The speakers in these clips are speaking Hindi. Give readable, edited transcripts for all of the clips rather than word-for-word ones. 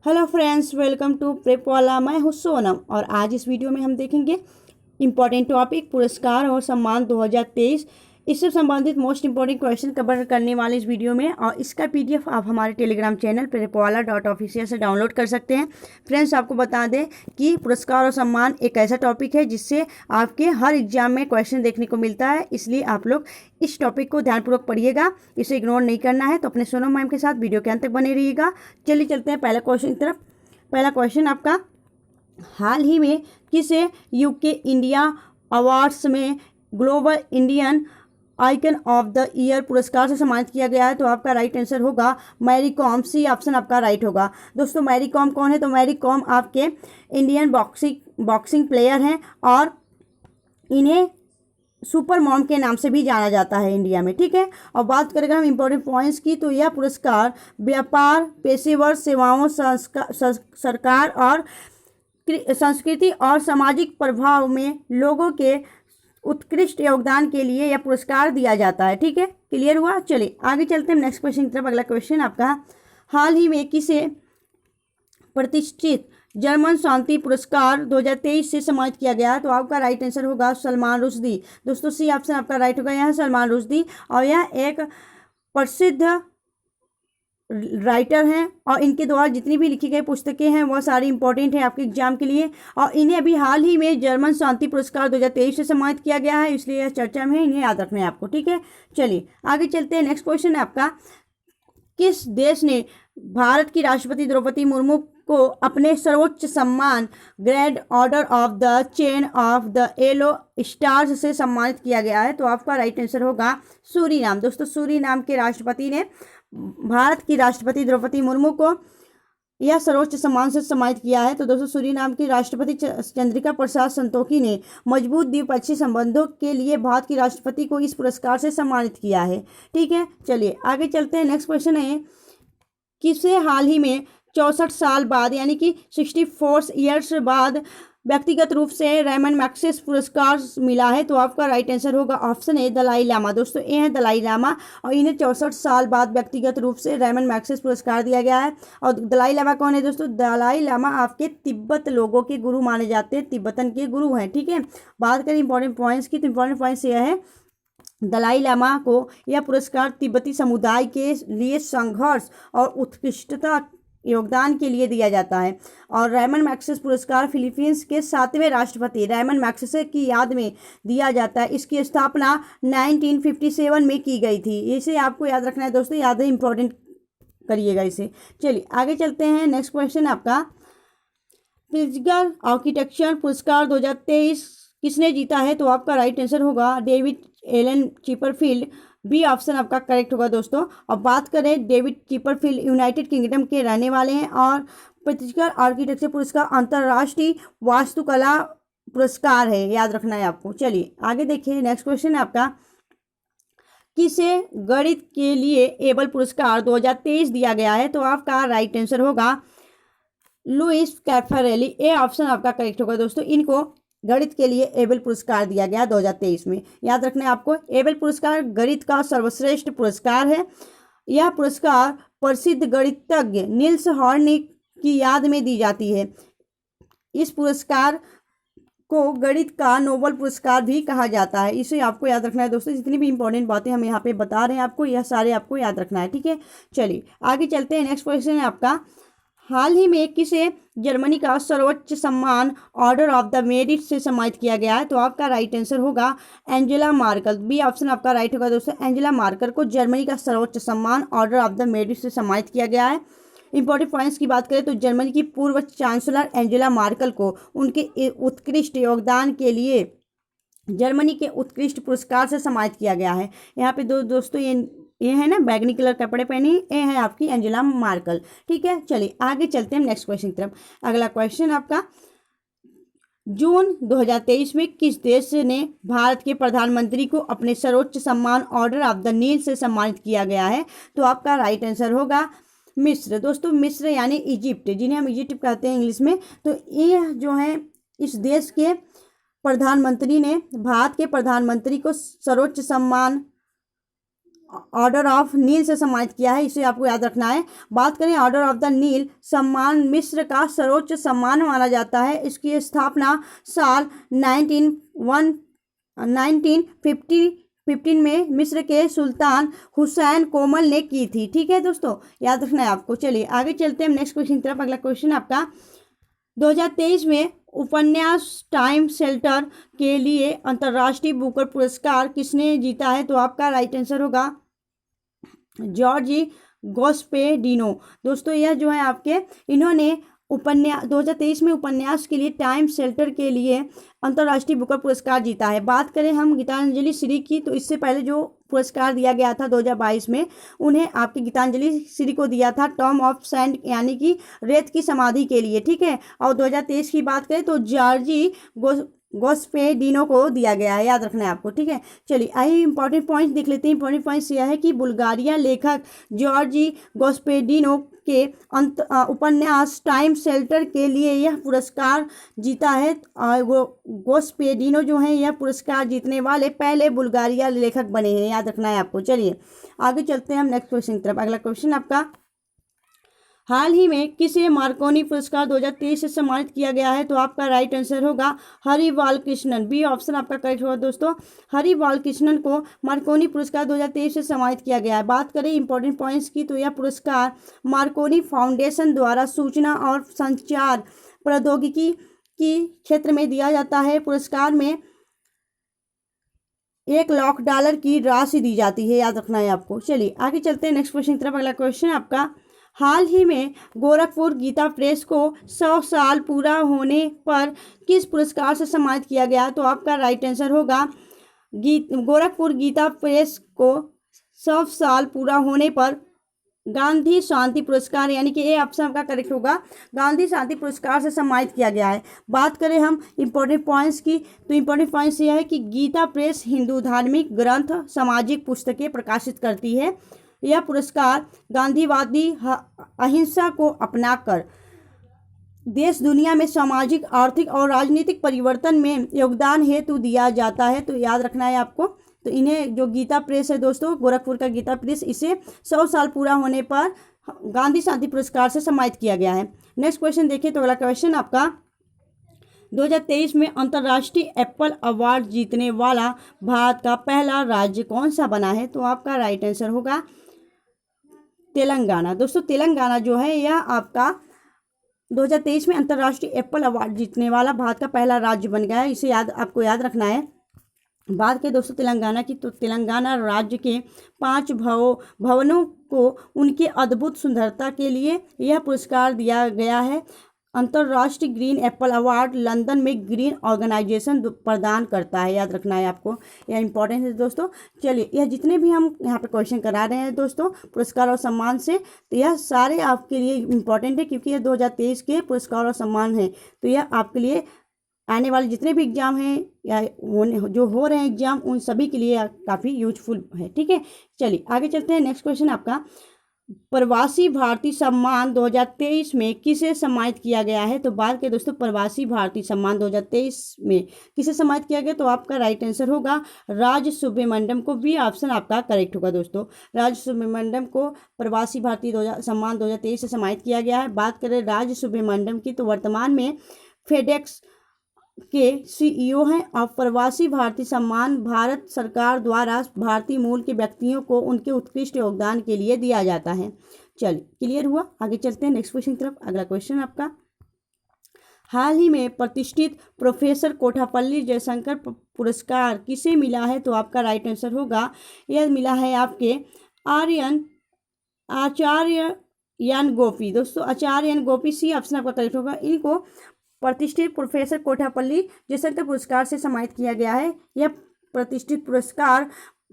Hello friends, welcome to Prepwala. मैं हूँ सोनम और आज इस वीडियो में हम देखेंगे इम्पॉर्टेंट टॉपिक पुरस्कार और सम्मान 2023। इससे संबंधित मोस्ट इंपॉर्टेंट क्वेश्चन कवर करने वाले इस वीडियो में, और इसका पीडीएफ आप हमारे टेलीग्राम चैनल prepwala.official से डाउनलोड कर सकते हैं। फ्रेंड्स, आपको बता दें कि पुरस्कार और सम्मान एक ऐसा टॉपिक है जिससे आपके हर एग्जाम में क्वेश्चन देखने को मिलता है, इसलिए आप लोग इस टॉपिक को ध्यानपूर्वक पढ़िएगा, इसे इग्नोर नहीं करना है। तो अपने सोनम मैम के साथ वीडियो के अंत तक बने रहिएगा। चलिए चलते हैं पहला क्वेश्चन की तरफ। पहला क्वेश्चन आपका, हाल ही में किसे यूके इंडिया अवार्ड्स में global Indian icon of the year पुरस्कार से सम्मानित किया गया है? तो आपका राइट आंसर होगा मैरी कॉम। सी ऑप्शन आपका राइट होगा। दोस्तों, मैरी कॉम कौन है? तो मैरी कॉम आपके इंडियन बॉक्सिंग प्लेयर हैं और इन्हें सुपर मॉम के नाम से भी जाना जाता है इंडिया में, ठीक है। और बात करें हम इंपॉर्टेंट पॉइंट्स की, तो यह पुरस्कार व्यापार, पेशेवर सेवाओं, सरकार और संस्कृति और सामाजिक प्रभाव में लोगों के उत्कृष्ट योगदान के लिए यह पुरस्कार दिया जाता है, ठीक है। क्लियर हुआ? चलिए आगे चलते हैं नेक्स्ट क्वेश्चन की तरफ। अगला क्वेश्चन आपका, हाल ही में किसे प्रतिष्ठित जर्मन शांति पुरस्कार 2023 से सम्मानित किया गया? तो आपका राइट आंसर होगा सलमान रुश्दी। दोस्तों, सी ऑप्शन आपका राइट होगा, यह सलमान रुश्दी, और यह एक प्रसिद्ध राइटर हैं और इनके द्वारा जितनी भी लिखी गई पुस्तकें हैं वह सारी इंपॉर्टेंट है आपके एग्जाम के लिए। और इन्हें अभी हाल ही में जर्मन शांति पुरस्कार 2023 से सम्मानित किया गया है, इसलिए यह चर्चा में है, इन्हें याद रखना है आपको, ठीक है। चलिए आगे चलते हैं। नेक्स्ट क्वेश्चन है आपका, किस देश ने भारत की राष्ट्रपति द्रौपदी मुर्मू को अपने सर्वोच्च सम्मान grand order of the chain of the yellow stars से सम्मानित किया गया है? तो आपका राइट आंसर होगा सूरीनाम। दोस्तों, सूरीनाम के राष्ट्रपति ने भारत की राष्ट्रपति द्रौपदी मुर्मू को यह सर्वोच्च सम्मान से सम्मानित किया है। तो दोस्तों, सूरीनाम की राष्ट्रपति चंद्रिका प्रसाद संतोखी ने मजबूत द्विपक्षीय संबंधों के लिए भारत की राष्ट्रपति को इस पुरस्कार से सम्मानित किया है, ठीक है। चलिए आगे चलते हैं। नेक्स्ट क्वेश्चन है, किसे हाल ही में 64 साल बाद यानी कि 64 ईयर्स बाद व्यक्तिगत रूप से रेमन मैग्सेसे पुरस्कार मिला है? तो आपका राइट आंसर होगा ऑप्शन ए दलाई लामा। दोस्तों, ये है दलाई लामा और इन्हें 64 साल बाद व्यक्तिगत रूप से रेमन मैग्सेसे पुरस्कार दिया गया है। और दलाई लामा कौन है? दोस्तों, दलाई लामा आपके तिब्बत लोगों के गुरु माने जाते हैं, तिब्बतन के गुरु हैं, ठीक है। बात करें इंपॉर्टेंट पॉइंट्स की, तो इंपॉर्टेंट पॉइंट्स यह है, दलाई लामा को यह पुरस्कार तिब्बती समुदाय के लिए संघर्ष और उत्कृष्टता योगदान के लिए दिया जाता है। और रेमन मैग्सेसे पुरस्कार फिलीपींस के 7वें राष्ट्रपति रेमन मैग्सेसे की याद में दिया जाता है। इसकी स्थापना 1957 में की गई थी। इसे आपको याद रखना है दोस्तों, याद है, इंपॉर्टेंट करिएगा इसे। चलिए आगे चलते हैं। नेक्स्ट क्वेश्चन आपका, प्रिट्जगर आर्किटेक्चर पुरस्कार 2023 किसने जीता है? तो आपका राइट आंसर होगा David Alan Chipperfield. B option आपका करेक्ट होगा दोस्तों। और बात करें, डेविड चिपरफील्ड यूनाइटेड किंगडम के रहने वाले हैं और प्रिट्जगर आर्किटेक्चर पुरस्कार अंतर्राष्ट्रीय वास्तुकला पुरस्कार है, याद रखना है आपको। चलिए आगे देखिए। नेक्स्ट क्वेश्चन है आपका, किसे गणित के लिए एबल पुरस्कार 2023 दिया गया है? तो आपका राइट आंसर होगा लुइस कैफरेली। ए ऑप्शन आपका करेक्ट होगा दोस्तों। इनको गणित के लिए एबल पुरस्कार दिया गया 2023 में, याद रखना है आपको। एबल पुरस्कार गणित का सर्वश्रेष्ठ पुरस्कार है। यह पुरस्कार प्रसिद्ध गणितज्ञ नील्स हॉर्निक की याद में दी जाती है। इस पुरस्कार को गणित का नोबेल पुरस्कार भी कहा जाता है, इसे आपको याद रखना है दोस्तों। जितनी भी इंपॉर्टेंट बातें हम यहाँ पे बता रहे हैं आपको, यह सारे आपको याद रखना है, ठीक है। चलिए आगे चलते हैं। नेक्स्ट क्वेश्चन है आपका, हाल ही में किसे जर्मनी का सर्वोच्च सम्मान ऑर्डर ऑफ द मेरिट से सम्मानित किया गया है? तो आपका राइट आंसर होगा एंजेला मार्कल। बी ऑप्शन आपका राइट होगा दोस्तों। एंजेला मार्कल को जर्मनी का सर्वोच्च सम्मान ऑर्डर ऑफ द मेरिट से सम्मानित किया गया है। इंपॉर्टेंट पॉइंट्स की बात करें तो जर्मनी की पूर्व चांसलर एंजेला मार्कल को उनके उत्कृष्ट योगदान के लिए जर्मनी के उत्कृष्ट पुरस्कार से सम्मानित किया गया है। यहाँ पे दोस्तों ये है ना, बैगनी कलर कपड़े पहनी, ये है आपकी एंजेला मार्कल, ठीक है। चलिए आगे चलते हैं नेक्स्ट क्वेश्चन की तरफ। अगला क्वेश्चन आपका, जून 2023 में किस देश ने भारत के प्रधानमंत्री को अपने सर्वोच्च सम्मान ऑर्डर ऑफ द नील से सम्मानित किया गया है? तो आपका राइट आंसर होगा मिस्र। दोस्तों, मिस्र यानी इजिप्ट, जिन्हें हम इजिप्ट कहते हैं इंग्लिश में। तो ये जो है, इस देश के प्रधानमंत्री ने भारत के प्रधानमंत्री को सर्वोच्च सम्मान ऑर्डर ऑफ नील से सम्मानित किया है, इसे आपको याद रखना है। बात करें ऑर्डर ऑफ द नील सम्मान मिस्र का सर्वोच्च सम्मान माना जाता है। इसकी स्थापना साल 1915 में मिस्र के सुल्तान हुसैन कोमल ने की थी। ठीक है दोस्तों, याद रखना है आपको। चलिए आगे चलते हैं नेक्स्ट क्वेश्चन की तरफ। अगला क्वेश्चन आपका 2023 में उपन्यास टाइम शेल्टर के लिए अंतर्राष्ट्रीय बुकर पुरस्कार किसने जीता है? तो आपका राइट आंसर होगा जॉर्जी गोस्पेडिनो। दोस्तों यह जो है आपके, इन्होंने उपन्यास 2023 में उपन्यास के लिए टाइम शेल्टर के लिए अंतर्राष्ट्रीय बुकर पुरस्कार जीता है। बात करें हम गीतांजलि श्री की, तो इससे पहले जो पुरस्कार दिया गया था 2022 में, उन्हें आपकी गीतांजलि श्री को दिया था टॉम ऑफ सैंड यानी कि रेत की समाधि के लिए। ठीक है, और 2023 की बात करें तो जॉर्जी गोस्पेडिनो को दिया गया है, याद रखना है आपको। ठीक है, चलिए आइए इंपॉर्टेंट पॉइंट्स देख लेते हैं। इंपॉर्टेंट पॉइंट्स यह है कि बुल्गारिया लेखक जॉर्जी गोस्पेडिनो के उपन्यास टाइम शेल्टर के लिए यह पुरस्कार जीता है। गोस्पेडिनो जो है यह पुरस्कार जीतने वाले पहले बुल्गारिया लेखक बने हैं, याद रखना है आपको। चलिए आगे चलते हैं हम नेक्स्ट क्वेश्चन की तरफ। अगला क्वेश्चन आपका, हाल ही में किसे मार्कोनी पुरस्कार 2023 से सम्मानित किया गया है? तो आपका राइट आंसर होगा हरि बालकृष्णन। बी ऑप्शन आपका करेक्ट होगा दोस्तों। हरि बालकृष्णन को मार्कोनी पुरस्कार 2023 से सम्मानित किया गया है। बात करें इंपॉर्टेंट पॉइंट्स की, तो यह पुरस्कार मार्कोनी फाउंडेशन द्वारा सूचना और संचार प्रौद्योगिकी की क्षेत्र में दिया जाता है। पुरस्कार में $1,00,000 की राशि दी जाती है, याद रखना है आपको। चलिए आगे चलते हैं नेक्स्ट क्वेश्चन की तरफ। अगला क्वेश्चन आपका, हाल ही में गोरखपुर गीता प्रेस को 100 साल पूरा होने पर किस पुरस्कार से सम्मानित किया गया? तो आपका राइट आंसर होगा गोरखपुर गीता प्रेस को 100 साल पूरा होने पर गांधी शांति पुरस्कार, यानी कि ये ऑप्शन आपका करेक्ट होगा, गांधी शांति पुरस्कार से सम्मानित किया गया है। बात करें हम इंपॉर्टेंट पॉइंट्स की, तो इंपॉर्टेंट पॉइंट्स यह है कि गीता प्रेस हिंदू धार्मिक ग्रंथ सामाजिक पुस्तकें प्रकाशित करती है। यह पुरस्कार गांधीवादी अहिंसा को अपनाकर देश दुनिया में सामाजिक आर्थिक और राजनीतिक परिवर्तन में योगदान हेतु दिया जाता है, तो याद रखना है आपको। तो इन्हें जो गीता प्रेस है दोस्तों, गोरखपुर का गीता प्रेस, इसे 100 साल पूरा होने पर गांधी शांति पुरस्कार से सम्मानित किया गया है। नेक्स्ट क्वेश्चन देखिए, तो अगला क्वेश्चन आपका 2023 में अंतर्राष्ट्रीय एप्पल अवार्ड जीतने वाला भारत का पहला राज्य कौन सा बना है? तो आपका राइट आंसर होगा तेलंगाना। दोस्तों तेलंगाना जो है यह आपका 2023 में अंतर्राष्ट्रीय एप्पल अवार्ड जीतने वाला भारत का पहला राज्य बन गया है, इसे आपको याद रखना है। बात करें दोस्तों तेलंगाना की, तो तेलंगाना राज्य के 5 भवनों को उनकी अद्भुत सुंदरता के लिए यह पुरस्कार दिया गया है। अंतर्राष्ट्रीय ग्रीन एप्पल अवार्ड लंदन में ग्रीन ऑर्गेनाइजेशन प्रदान करता है, याद रखना है आपको, यह इंपॉर्टेंट है दोस्तों। चलिए यह जितने भी हम यहाँ पे क्वेश्चन करा रहे हैं दोस्तों पुरस्कार और सम्मान से, तो यह सारे आपके लिए इंपॉर्टेंट है, क्योंकि यह 2023 के पुरस्कार और सम्मान है। तो यह आपके लिए आने वाले जितने भी एग्जाम हैं या जो हो रहे हैं एग्जाम, उन सभी के लिए काफ़ी यूजफुल है। ठीक है, चलिए आगे चलते हैं। नेक्स्ट क्वेश्चन आपका, प्रवासी भारतीय सम्मान 2023 में किसे सम्मानित किया गया है? तो बात करें दोस्तों प्रवासी भारतीय सम्मान 2023 में किसे सम्मानित किया गया, तो आपका राइट आंसर होगा राज सुब्रमण्यम को। बी ऑप्शन आपका करेक्ट होगा दोस्तों। राज सुब्रमण्यम को प्रवासी भारतीय सम्मान 2023 से सम्मानित किया गया है। बात करें राज सुब्रमण्यम की, तो वर्तमान में फेडेक्स के सीईओ हैं और प्रवासी भारतीय सम्मान भारत सरकार द्वारा भारतीय मूल के व्यक्तियों को उनके उत्कृष्ट योगदान के लिए दिया जाता है। चलिए क्लियर हुआ, आगे चलते हैं नेक्स्ट क्वेश्चन की तरफ। अगला क्वेश्चन आपका, हाल ही में प्रतिष्ठित प्रोफेसर कोठापल्ली जयशंकर पुरस्कार किसे मिला है? तो आपका राइट आंसर होगा, यह मिला है आपके आचार्य यान गोपी। दोस्तों आचार्य यान गोपी, सी ऑप्शन आपका करेक्ट होगा। इनको प्रतिष्ठित प्रोफेसर कोठापल्ली जयशंकर पुरस्कार से सम्मानित किया गया है। यह प्रतिष्ठित पुरस्कार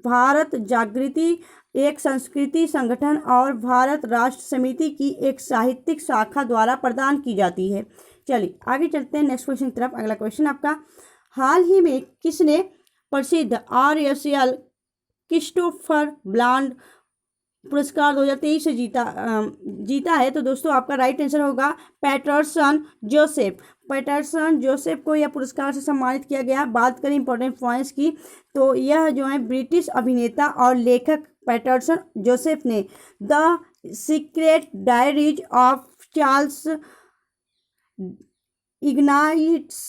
भारत जागृति एक संस्कृति संगठन और भारत राष्ट्र समिति की एक साहित्यिक शाखा द्वारा प्रदान की जाती है। चलिए आगे चलते हैं नेक्स्ट क्वेश्चन की तरफ। अगला क्वेश्चन आपका, हाल ही में किसने प्रसिद्ध RSL क्रिस्टोफर ब्लांड पुरस्कार 2023 से जीता है? तो दोस्तों आपका राइट आंसर होगा पैटरसन जोसेफ। पैटरसन जोसेफ को यह पुरस्कार से सम्मानित किया गया। बात करें इंपॉर्टेंट पॉइंट्स की, तो यह जो है ब्रिटिश अभिनेता और लेखक पैटरसन जोसेफ ने the secret diaries of Charles ignites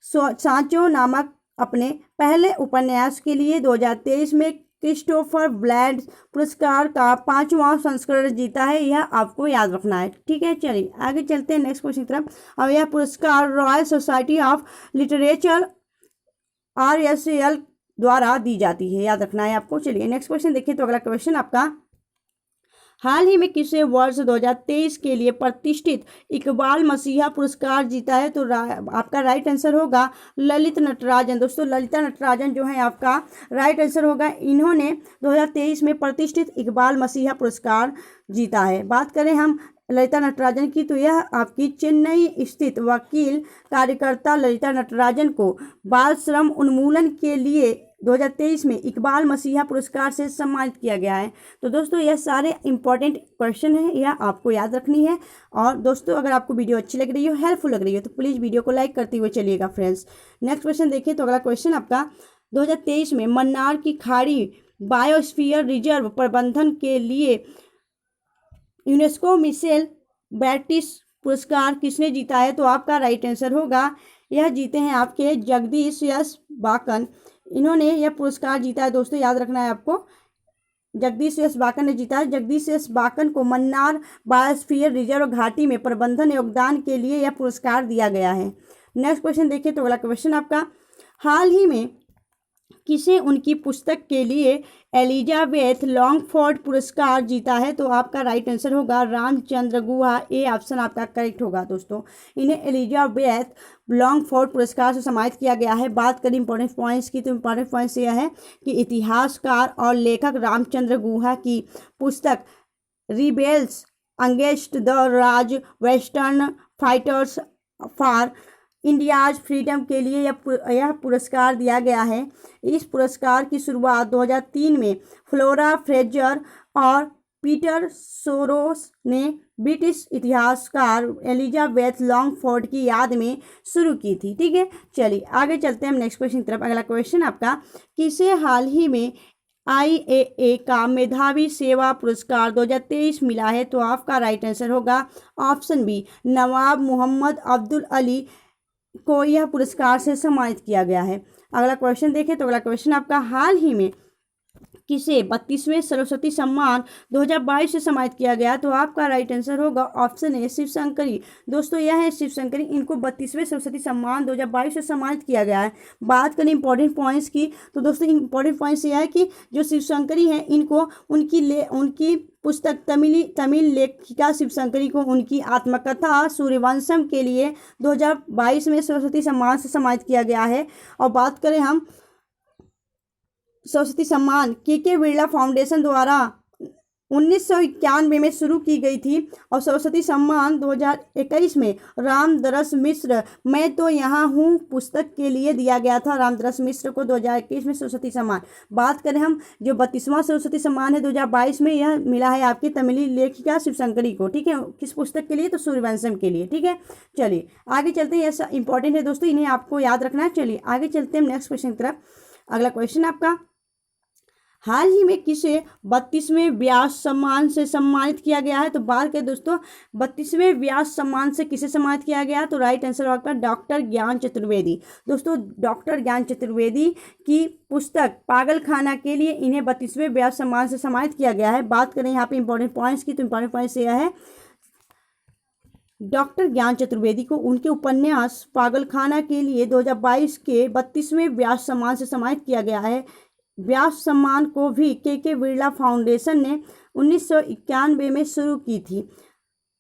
सांचो नामक अपने पहले उपन्यास के लिए 2023 में क्रिस्टोफर ब्लैड पुरस्कार का 5वां संस्करण जीता है। यह आपको याद रखना है, ठीक है। चलिए आगे चलते हैं नेक्स्ट क्वेश्चन की तरफ। और यह पुरस्कार royal society of literature RSL द्वारा दी जाती है, याद रखना है आपको। चलिए नेक्स्ट क्वेश्चन देखिए। तो अगला क्वेश्चन आपका, हाल ही में किसे वर्ष 2023 के लिए प्रतिष्ठित इकबाल मसीहा पुरस्कार जीता है? तो आपका राइट आंसर होगा ललित नटराजन। दोस्तों ललिता नटराजन जो है आपका राइट आंसर होगा। इन्होंने 2023 में प्रतिष्ठित इकबाल मसीहा पुरस्कार जीता है। बात करें हम ललिता नटराजन की, तो यह आपकी चेन्नई स्थित वकील कार्यकर्ता ललिता नटराजन को बाल श्रम उन्मूलन के लिए 2023 में इकबाल मसीहा पुरस्कार से सम्मानित किया गया है। तो दोस्तों यह सारे इंपॉर्टेंट क्वेश्चन हैं, यह आपको याद रखनी है। और दोस्तों अगर आपको वीडियो अच्छी लग रही हो, हेल्पफुल लग रही हो, तो प्लीज़ वीडियो को लाइक करते हुए चलिएगा फ्रेंड्स। नेक्स्ट क्वेश्चन देखिए। तो अगला क्वेश्चन आपका, 2023 में मन्नार की खाड़ी बायोस्फीयर रिजर्व प्रबंधन के लिए यूनेस्को मिशेल बैटिस पुरस्कार किसने जीता है? तो आपका राइट आंसर होगा, यह जीते हैं आपके जगदीश यश बाकन। इन्होंने यह पुरस्कार जीता है। दोस्तों याद रखना है आपको, जगदीश यश बाकन ने जीता है। जगदीश यश बाकन को मन्नार बायोस्फीयर रिजर्व घाटी में प्रबंधन योगदान के लिए यह पुरस्कार दिया गया है। नेक्स्ट क्वेश्चन देखिए। तो अगला क्वेश्चन आपका, हाल ही में किसे उनकी पुस्तक के लिए एलिजाबेथ लॉन्गफोर्ड पुरस्कार जीता है? तो आपका राइट आंसर होगा रामचंद्र गुहा। ए ऑप्शन आपका करेक्ट होगा। दोस्तों इन्हें एलिजाबेथ लॉन्गफोर्ड पुरस्कार से सम्मानित किया गया है। बात करें इंपॉर्टेंट पॉइंट्स की, तो इंपॉर्टेंट पॉइंट्स यह है कि इतिहासकार और लेखक रामचंद्र गुहा की पुस्तक rebels against the Raj western fighters for India's freedom के लिए यह पुरस्कार दिया गया है। इस पुरस्कार की शुरुआत 2003 में फ्लोरा फ्रेजर और पीटर सोरोस ने ब्रिटिश इतिहासकार एलिजाबेथ लॉन्गफोर्ड की याद में शुरू की थी, ठीक है। चलिए आगे चलते हैं हम नेक्स्ट क्वेश्चन की तरफ। अगला क्वेश्चन आपका, किसे हाल ही में IAA का मेधावी सेवा पुरस्कार 2023 मिला है? तो आपका राइट आंसर होगा ऑप्शन बी, नवाब मोहम्मद अब्दुल अली को यह पुरस्कार से सम्मानित किया गया है। अगला क्वेश्चन देखें। तो अगला क्वेश्चन आपका, हाल ही में किसे 32वें सरस्वती सम्मान 2022 से सम्मानित किया गया? तो आपका राइट आंसर होगा ऑप्शन ए, शिवशंकरी। दोस्तों यह है शिवशंकरी, इनको 32वें सरस्वती सम्मान 2022 से सम्मानित किया गया है। बात करें इंपॉर्टेंट पॉइंट्स की, तो दोस्तों इंपॉर्टेंट पॉइंट्स यह है कि जो शिवशंकरी हैं इनको उनकी पुस्तक तमिल लेखिका शिवशंकरी को उनकी आत्मकथा सूर्यवंशम के लिए 2022 में सरस्वती सम्मान से सम्मानित किया गया है। और बात करें हम सरस्वती सम्मान के बिरला फाउंडेशन द्वारा 1991 में शुरू की गई थी। और सरस्वती सम्मान 2021 में रामदरस मिश्र मैं तो यहाँ हूँ पुस्तक के लिए दिया गया था। रामदरस मिश्र को 2021 में सरस्वती सम्मान। बात करें हम जो 32वां सरस्वती सम्मान है 2022 में, यह मिला है आपकी तमिली लेखिका शिवशंकरी को, ठीक है। किस पुस्तक के लिए? तो सूर्यवंशम के लिए, ठीक है। चलिए आगे चलते हैं, ऐसा इंपॉर्टेंट है दोस्तों, इन्हें आपको याद रखना है। चलिए आगे चलते हैं नेक्स्ट क्वेश्चन की तरफ। अगला क्वेश्चन आपका, हाल ही में किसे 32वें व्यास सम्मान से सम्मानित किया गया है? तो बात करें दोस्तों 32वें व्यास सम्मान से किसे सम्मानित किया गया? तो राइट आंसर आपका डॉक्टर ज्ञान चतुर्वेदी। दोस्तों डॉक्टर ज्ञान चतुर्वेदी की पुस्तक पागलखाना के लिए इन्हें 32वें व्यास सम्मान से सम्मानित किया गया है। बात करें यहाँ पे इंपॉर्टेंट पॉइंट्स की, तो इंपॉर्टेंट पॉइंट्स यह है डॉक्टर ज्ञान चतुर्वेदी को उनके उपन्यास पागलखाना के लिए 2022 के 32वें व्यास सम्मान से सम्मानित किया गया है। व्यास सम्मान को भी के बिरला फाउंडेशन ने 1991 में शुरू की थी।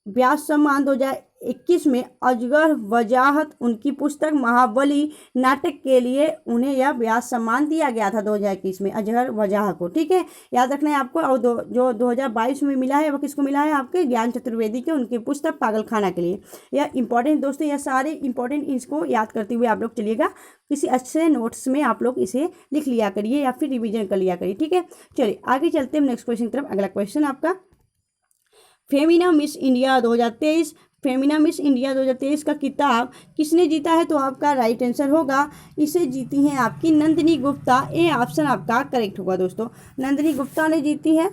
व्यास सम्मान 2021 में अजगर वजाहत उनकी पुस्तक महाबली नाटक के लिए उन्हें यह व्यास सम्मान दिया गया था 2021 में, अजगर वजाहत को, ठीक है। याद रखना है आपको। और जो 2022 में मिला है वो किसको मिला है? आपके ज्ञान चतुर्वेदी के उनकी पुस्तक पागलखाना के लिए। यह इंपॉर्टेंट दोस्तों, यह सारे इंपॉर्टेंट इसको याद करते हुए आप लोग चलिएगा। किसी अच्छे नोट्स में आप लोग इसे लिख लिया करिए या फिर रिविजन कर लिया करिए, ठीक है। चलिए आगे चलते हैं नेक्स्ट क्वेश्चन की तरफ। अगला क्वेश्चन आपका, Femina miss India 2023 Femina miss India 2023 का खिताब किसने जीता है? तो आपका राइट आंसर होगा, इसे जीती हैं आपकी नंदिनी गुप्ता। ए ऑप्शन आपका करेक्ट होगा दोस्तों, नंदिनी गुप्ता ने जीती है।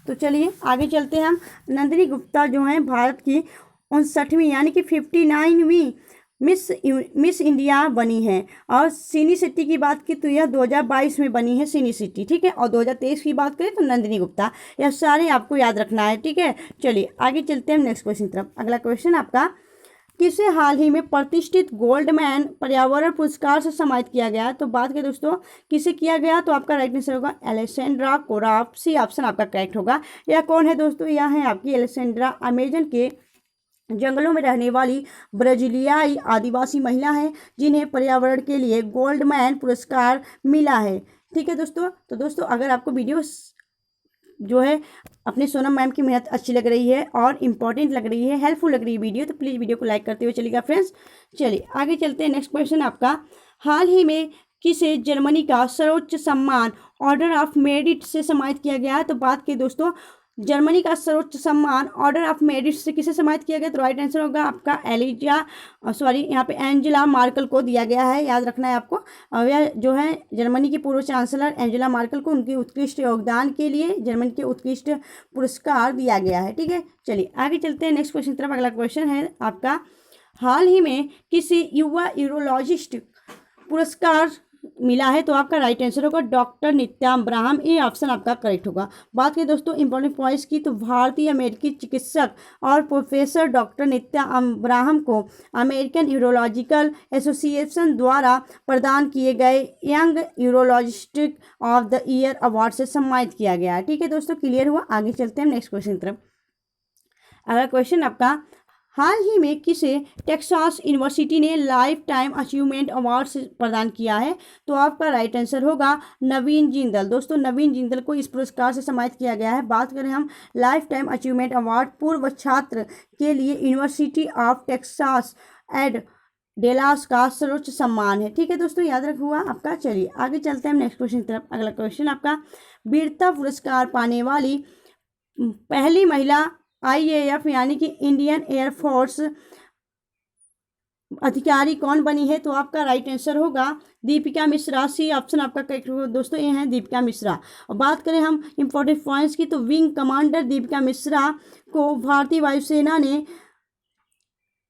तो चलिए आगे चलते हैं हम। नंदिनी गुप्ता जो हैं भारत की 59वीं यानी कि 59वीं मिस इंडिया बनी है। और सिनी सिटी की बात की तो यह 2022 में बनी है सिनी सिटी, ठीक है। और 2023 की बात करें तो नंदिनी गुप्ता। यह सारे आपको याद रखना है, ठीक है। चलिए आगे चलते हैं नेक्स्ट क्वेश्चन की तरफ। अगला क्वेश्चन आपका, किसे हाल ही में प्रतिष्ठित गोल्डमैन पर्यावरण पुरस्कार से सम्मानित किया गया? तो बात करें दोस्तों किसे किया गया, तो आपका राइट आंसर होगा एलेसेंड्रा कोराफ। सी ऑप्शन आपका करेक्ट होगा। यह कौन है दोस्तों? यह है आपकी एलेसेंड्रा, अमेजन के जंगलों में रहने वाली ब्राजीलियाई आदिवासी महिला है जिन्हें पर्यावरण के लिए गोल्डमैन पुरस्कार मिला है, ठीक है दोस्तों। तो दोस्तों अगर आपको वीडियो जो है अपने सोनम मैम की मेहनत अच्छी लग रही है और इम्पॉर्टेंट लग रही है, हेल्पफुल लग रही है वीडियो, तो प्लीज़ वीडियो को लाइक करते हुए चलिएगा फ्रेंड्स। चलिए आगे चलते हैं। नेक्स्ट क्वेश्चन आपका, हाल ही में किसे जर्मनी का सर्वोच्च सम्मान ऑर्डर ऑफ मेरिट से सम्मानित किया गया? तो बात की दोस्तों जर्मनी का सर्वोच्च सम्मान ऑर्डर ऑफ मेरिट से किसे सम्मानित किया गया? तो राइट आंसर होगा आपका यहाँ पे एंजेला मार्कल को दिया गया है, याद रखना है आपको। यह जो है जर्मनी की पूर्व चांसलर एंजेला मार्कल को उनके उत्कृष्ट योगदान के लिए जर्मनी के उत्कृष्ट पुरस्कार दिया गया है, ठीक है। चलिए आगे चलते हैं नेक्स्ट क्वेश्चन की तरफ। अगला क्वेश्चन है आपका, हाल ही में किसी युवा यूरोलॉजिस्ट पुरस्कार मिला है? तो आपका राइट आंसर होगा डॉक्टर नित्या अब्राहम। ये ऑप्शन आपका करेक्ट होगा। बात करें दोस्तों इंपॉर्टेंट पॉइंट्स की, तो भारतीय अमेरिकी चिकित्सक और प्रोफेसर डॉक्टर नित्या अब्राहम को अमेरिकन यूरोलॉजिकल एसोसिएशन द्वारा प्रदान किए गए young urologist of the year award से सम्मानित किया गया है, ठीक है दोस्तों। क्लियर हुआ? आगे चलते हैं नेक्स्ट क्वेश्चन की तरफ। अगला क्वेश्चन आपका, हाल ही में किसे टेक्सास यूनिवर्सिटी ने लाइफ टाइम अचीवमेंट अवार्ड प्रदान किया है? तो आपका राइट आंसर होगा नवीन जिंदल। दोस्तों नवीन जिंदल को इस पुरस्कार से सम्मानित किया गया है। बात करें हम लाइफ टाइम अचीवमेंट अवार्ड पूर्व छात्र के लिए university of Texas at Dallas का सर्वोच्च सम्मान है, ठीक है दोस्तों, याद रख हुआ आपका। चलिए आगे चलते हैं हम नेक्स्ट क्वेश्चन की तरफ। अगला क्वेश्चन आपका, वीरता पुरस्कार पाने वाली पहली महिला IAF यानी कि इंडियन एयरफोर्स अधिकारी कौन बनी है? तो आपका राइट आंसर होगा दीपिका मिश्रा। सी ऑप्शन आपका करेक्ट होगा दोस्तों, ये हैं दीपिका मिश्रा। और बात करें हम इंपॉर्टेंट पॉइंट्स की, तो विंग कमांडर दीपिका मिश्रा को भारतीय वायुसेना ने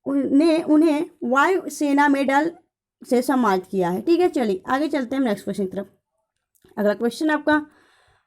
उन्हें वायुसेना मेडल से सम्मानित किया है, ठीक है। चलिए आगे चलते हैं नेक्स्ट क्वेश्चन की तरफ। अगला क्वेश्चन आपका,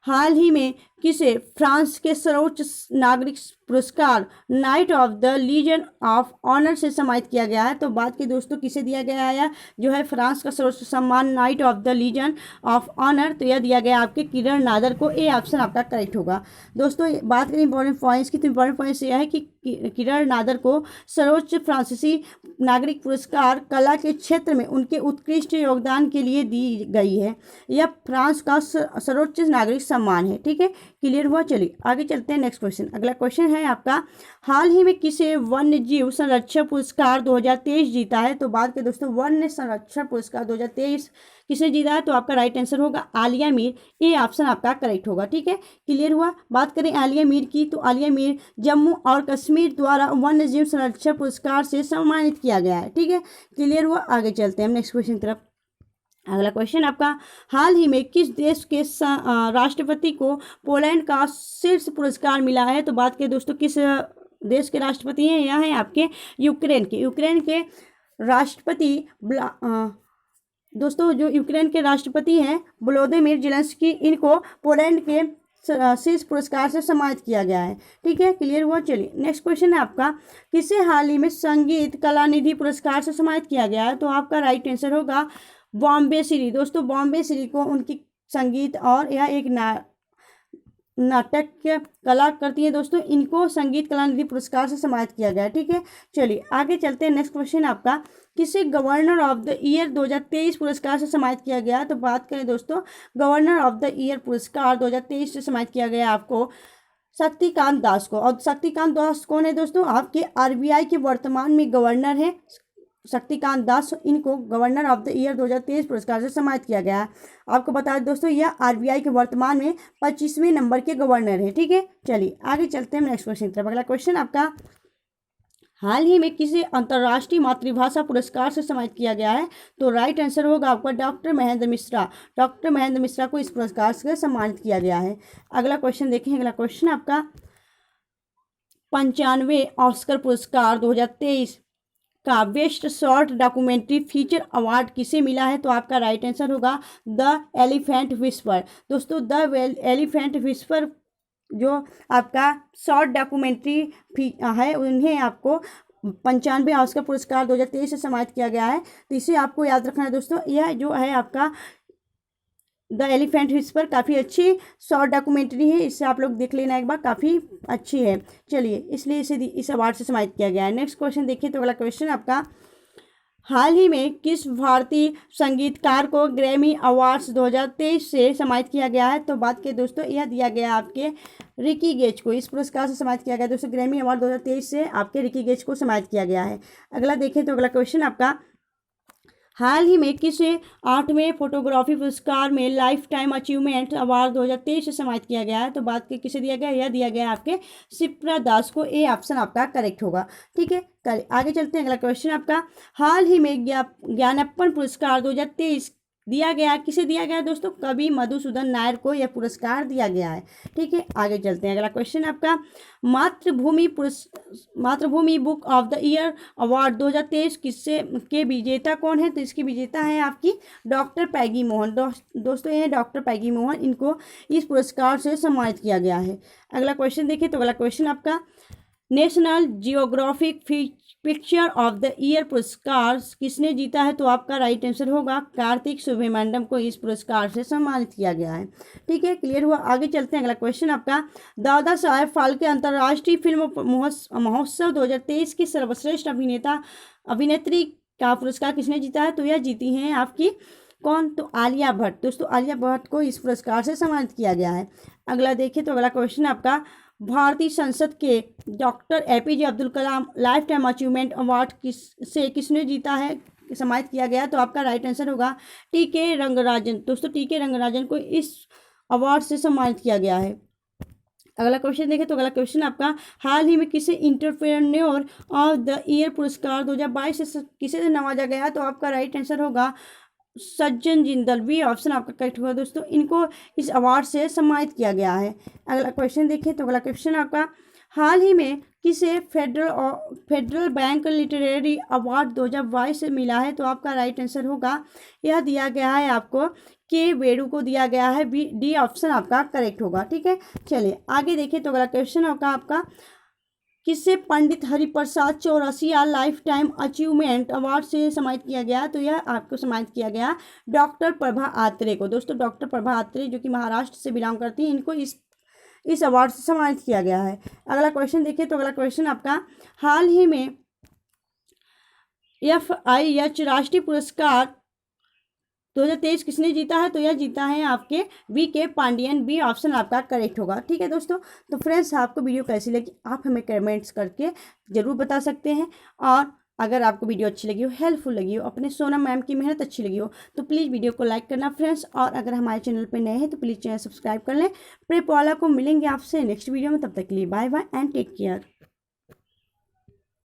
हाल ही में किसे फ्रांस के सर्वोच्च नागरिक पुरस्कार Knight of the Legion of Honour से सम्मानित किया गया है? तो बात की दोस्तों किसे दिया गया है जो है फ्रांस का सर्वोच्च सम्मान Knight of the Legion of Honour? तो यह दिया गया आपके किरण नादर को। ए ऑप्शन आपका करेक्ट होगा। दोस्तों बात करें इंपॉर्टेंट पॉइंट्स की, तो इंपॉर्टेंट पॉइंट्स यह है कि किरण नादर को सर्वोच्च फ्रांसीसी नागरिक पुरस्कार कला के क्षेत्र में उनके उत्कृष्ट योगदान के लिए दी गई है। यह फ्रांस का सर्वोच्च नागरिक सम्मान है, ठीक है। क्लियर हुआ? चलिए आगे चलते हैं नेक्स्ट क्वेश्चन। अगला क्वेश्चन है आपका, हाल ही में किसे वन्य जीव संरक्षण पुरस्कार 2023 जीता है? तो बात करें दोस्तों वन्य संरक्षण पुरस्कार 2023 किसने जीता है? तो आपका राइट आंसर होगा आलिया मीर। ये ऑप्शन आपका करेक्ट होगा, ठीक है। क्लियर हुआ? बात करें आलिया मीर की, तो आलिया मीर जम्मू और कश्मीर द्वारा वन्य जीव संरक्षण पुरस्कार से सम्मानित किया गया है, ठीक है। क्लियर हुआ? आगे चलते हैं हम नेक्स्ट क्वेश्चन की तरफ। अगला क्वेश्चन आपका, हाल ही में किस देश के राष्ट्रपति को पोलैंड का शीर्ष पुरस्कार मिला है? तो बात करें दोस्तों किस देश के राष्ट्रपति हैं? यह है आपके यूक्रेन के राष्ट्रपति दोस्तों जो यूक्रेन के राष्ट्रपति हैं वोलोदिमीर ज़ेलेंस्की, इनको पोलैंड के शीर्ष पुरस्कार से सम्मानित किया गया है, ठीक है। क्लियर हुआ? चलिए नेक्स्ट क्वेश्चन है आपका, किसे हाल ही में संगीत कलानिधि पुरस्कार से सम्मानित किया गया है? तो आपका राइट आंसर होगा बॉम्बे श्री। दोस्तों बॉम्बे श्री को उनकी संगीत और यह एक नाटक कला करती है दोस्तों, इनको संगीत कलानिधि पुरस्कार से सम्मानित किया गया है, ठीक है। चलिए आगे चलते हैं। नेक्स्ट क्वेश्चन आपका, किसे गवर्नर ऑफ द ईयर 2023 पुरस्कार से सम्मानित किया गया? तो बात करें दोस्तों गवर्नर ऑफ द ईयर पुरस्कार 2023 से सम्मानित किया गया आपको शक्तिकांत दास को। और शक्तिकांत दास कौन है दोस्तों? आपके RBI के वर्तमान में गवर्नर हैं शक्तिकांत दास। इनको गवर्नर ऑफ द ईयर 2023 पुरस्कार से सम्मानित किया गया है। आपको बता दें दोस्तों यह RBI के वर्तमान में 25वें नंबर के गवर्नर है, ठीक है। चलिए आगे चलते हैं नेक्स्ट क्वेश्चन की तरफ। अगला क्वेश्चन आपका, हाल ही में किसे अंतर्राष्ट्रीय मातृभाषा पुरस्कार से सम्मानित किया गया है? तो राइट आंसर होगा आपका डॉक्टर महेंद्र मिश्रा। डॉक्टर महेंद्र मिश्रा को इस पुरस्कार से सम्मानित किया गया है। अगला क्वेश्चन देखें। अगला क्वेश्चन आपका 95वें ऑस्कर पुरस्कार 2023 का best short documentary feature award किसे मिला है? तो आपका राइट आंसर होगा द एलिफेंट विस्पर। दोस्तों द एलिफेंट विस्पर जो आपका शॉर्ट डॉक्यूमेंट्री है उन्हें आपको 95वें ऑस्कर पुरस्कार 2023 से सम्मानित किया गया है। तो इसे आपको याद रखना है दोस्तों। यह जो है आपका द एलिफेंट विस्पर काफ़ी अच्छी शॉर्ट डॉक्यूमेंट्री है, इससे आप लोग देख लेना एक बार, काफ़ी अच्छी है। चलिए इसलिए इसे इस अवार्ड से सम्मानित किया गया है। नेक्स्ट क्वेश्चन देखिए। तो अगला क्वेश्चन आपका हाल ही में किस भारतीय संगीतकार को ग्रैमी अवार्ड्स 2023 से सम्मानित किया गया है? तो बात करें दोस्तों, यह दिया गया आपके रिकी गेज को। इस पुरस्कार से सम्मानित किया गया दोस्तों। ग्रैमी अवार्ड 2023 से आपके रिकी गेज को सम्मानित किया गया है। अगला देखें तो अगला क्वेश्चन आपका हाल ही में किसे 8वें फोटोग्राफी पुरस्कार में लाइफ टाइम अचीवमेंट अवार्ड 2023 से सम्मानित किया गया है? तो बात की किसे दिया गया? यह दिया गया आपके शिप्रा दास को। ए ऑप्शन आपका करेक्ट होगा। ठीक है, आगे चलते हैं। अगला क्वेश्चन आपका हाल ही में ज्ञानप्पन पुरस्कार 2023 दिया गया, किसे दिया गया दोस्तों? कवि मधुसूदन नायर को यह पुरस्कार दिया गया है। ठीक है, आगे चलते हैं। अगला क्वेश्चन आपका मातृभूमि book of the year award 2023 किससे के विजेता कौन है? तो इसकी विजेता है आपकी डॉक्टर पैगी मोहन। दोस्तों ये डॉक्टर पैगी मोहन, इनको इस पुरस्कार से सम्मानित किया गया है। अगला क्वेश्चन देखिए। तो अगला क्वेश्चन आपका national geographic picture of the year पुरस्कार किसने जीता है? तो आपका राइट आंसर होगा कार्तिक सुब्रमण्यम को इस पुरस्कार से सम्मानित किया गया है। ठीक है, क्लियर हुआ। आगे चलते हैं। अगला क्वेश्चन आपका दादा साहेब फाल्के अंतर्राष्ट्रीय फिल्म महोत्सव 2023 की सर्वश्रेष्ठ अभिनेत्री का पुरस्कार किसने जीता है? तो यह जीती हैं आपकी कौन? तो आलिया भट्ट। दोस्तों आलिया भट्ट को इस पुरस्कार से सम्मानित किया गया है। अगला देखिए। तो अगला क्वेश्चन आपका भारतीय संसद के doctor APJ Abdul Kalam life time achievement award किसने जीता है, सम्मानित किया गया? तो आपका राइट आंसर होगा टीके रंगराजन। दोस्तों टीके रंगराजन को इस अवार्ड से सम्मानित किया गया है। अगला क्वेश्चन देखें। तो अगला क्वेश्चन आपका हाल ही में किसे एंटरप्रेन्योर ऑफ द ईयर पुरस्कार 2022 से किसे नवाजा गया? तो आपका राइट आंसर होगा सज्जन जिंदल। बी ऑप्शन आपका करेक्ट होगा दोस्तों। इनको इस अवार्ड से सम्मानित किया गया है। अगला क्वेश्चन देखिए। तो अगला क्वेश्चन आपका हाल ही में किसे फेडरल बैंक लिटरेरी अवार्ड 2022 से मिला है? तो आपका राइट आंसर होगा, यह दिया गया है आपको के वेणु को दिया गया है। बी डी ऑप्शन आपका करेक्ट होगा। ठीक है, चलिए आगे देखिए। तो अगला क्वेश्चन होगा आपका किससे Pandit Hariprasad Chaurasia life time achievement award से सम्मानित किया गया? तो यह आपको सम्मानित किया गया डॉक्टर प्रभा आत्रे को। दोस्तों डॉक्टर प्रभा आत्रे जो कि महाराष्ट्र से बिलोंग करती हैं, इनको इस अवार्ड से सम्मानित किया गया है। अगला क्वेश्चन देखिए। तो अगला क्वेश्चन आपका हाल ही में FIH राष्ट्रीय पुरस्कार 2023 किसने जीता है? तो यह जीता है आपके VK पांडियन। बी ऑप्शन आपका करेक्ट होगा। ठीक है दोस्तों, तो फ्रेंड्स आपको वीडियो कैसी लगी आप हमें कमेंट्स करके ज़रूर बता सकते हैं। और अगर आपको वीडियो अच्छी लगी हो, हेल्पफुल लगी हो, अपने सोनम मैम की मेहनत अच्छी लगी हो, तो प्लीज़ वीडियो को लाइक करना फ्रेंड्स। और अगर हमारे चैनल पर नए हैं तो प्लीज़ चैनल सब्सक्राइब कर लें। प्रेप वाला को मिलेंगे आपसे नेक्स्ट वीडियो में, तब तक के लिए bye bye and take care.